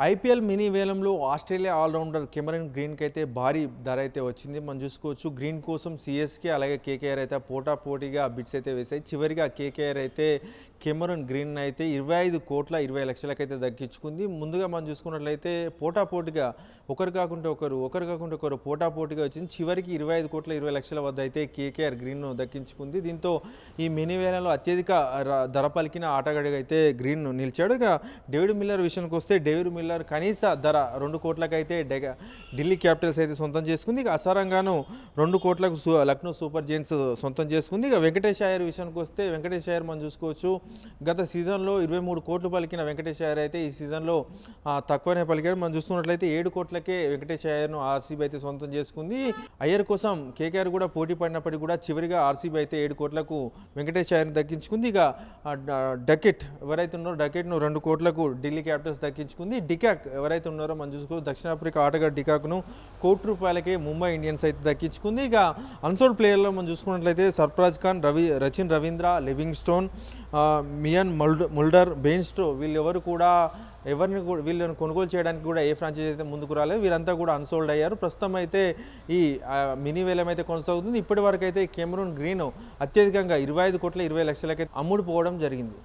IPL mini వేలంలో Australia allrounder Cameron గ్రీన్కి అయితే భారీ ధర అయితే వచ్చింది. మనం చూసుకోవచ్చు గ్రీన్ కోసం సిఎస్కే అలాగే కేకేఆర్ అయితే పోటాపోటీగా బిడ్స్ అయితే వేశాయి. చివరిగా కేకేఆర్ అయితే కెమెరన్ గ్రీన్ అయితే 25,20,00,000 అయితే దక్కించుకుంది. ముందుగా మనం చూసుకున్నట్లయితే పోటాపోటీగా ఒకరు కాకుండా ఒకరు పోటాపోటీగా వచ్చింది. చివరికి 25,20,00,000 వద్ద అయితే కేకేఆర్ గ్రీన్ను దక్కించుకుంది. దీంతో ఈ మినీ వేలంలో అత్యధిక ధర పలికిన ఆటగాడిగా అయితే గ్రీన్ నిలిచాడు. ఇక డేవిడ్ మిల్లర్ విషయానికి వస్తే డేవిడ్ మిల్లర్ కనీస ధర 2 కోట్లకైతే ఢిల్లీ క్యాపిటల్స్ అయితే సొంతం చేసుకుంది. ఇక అసారంగాను 2 కోట్లకు లక్నో సూపర్ జైంట్స్ సొంతం చేసుకుంది. ఇక వెంకటేష్ అయ్యర్ విషయానికి వస్తే వెంకటేష్ అయ్యర్ మనం చూసుకోవచ్చు గత సీజన్లో 23 కోట్లు పలికిన వెంకటేష్ అయ్యర్ అయితే ఈ సీజన్లో తక్కువనే పలికాడు. మనం చూస్తున్నట్లయితే 7 కోట్లకే వెంకటేష్ అయ్యర్ను ఆర్సీబీ అయితే సొంతం చేసుకుంది. అయ్యర్ కోసం కేకేఆర్ కూడా పోటీ పడినప్పటికీ కూడా చివరిగా ఆర్సీబీ అయితే 7 కోట్లకు వెంకటేష్ అయ్యర్ని దక్కించుకుంది. ఇక డకెట్ ఎవరైతే ఉన్నారో డకెట్ను 2 కోట్లకు ఢిల్లీ క్యాపిటల్స్ దక్కించుకుంది. డికాక్ ఎవరైతే ఉన్నారో మనం చూసుకో దక్షిణాఫ్రికా ఆటగాడు డికాక్ను ₹1,00,00,000 ముంబై ఇండియన్స్ అయితే దక్కించుకుంది. ఇక అన్సోల్డ్ ప్లేయర్లో మనం చూసుకున్నట్లయితే Sarfaraz Khan, Rachin Ravindra, living stone, మియాన్ Mulder, Bain స్టో వీళ్ళెవరు కూడా వీళ్ళని కొనుగోలు చేయడానికి కూడా ఏ ఫ్రాంచైజీ అయితే ముందుకు రాలేదు. వీరంతా కూడా అన్సోల్డ్ అయ్యారు. ప్రస్తుతం అయితే ఈ మినీ వేలం అయితే కొనసాగుతుంది. ఇప్పటి వరకు అయితే కెమెరూన్ గ్రీన్ అత్యధికంగా 25,20,00,000 అమ్ముడుపోవడం జరిగింది.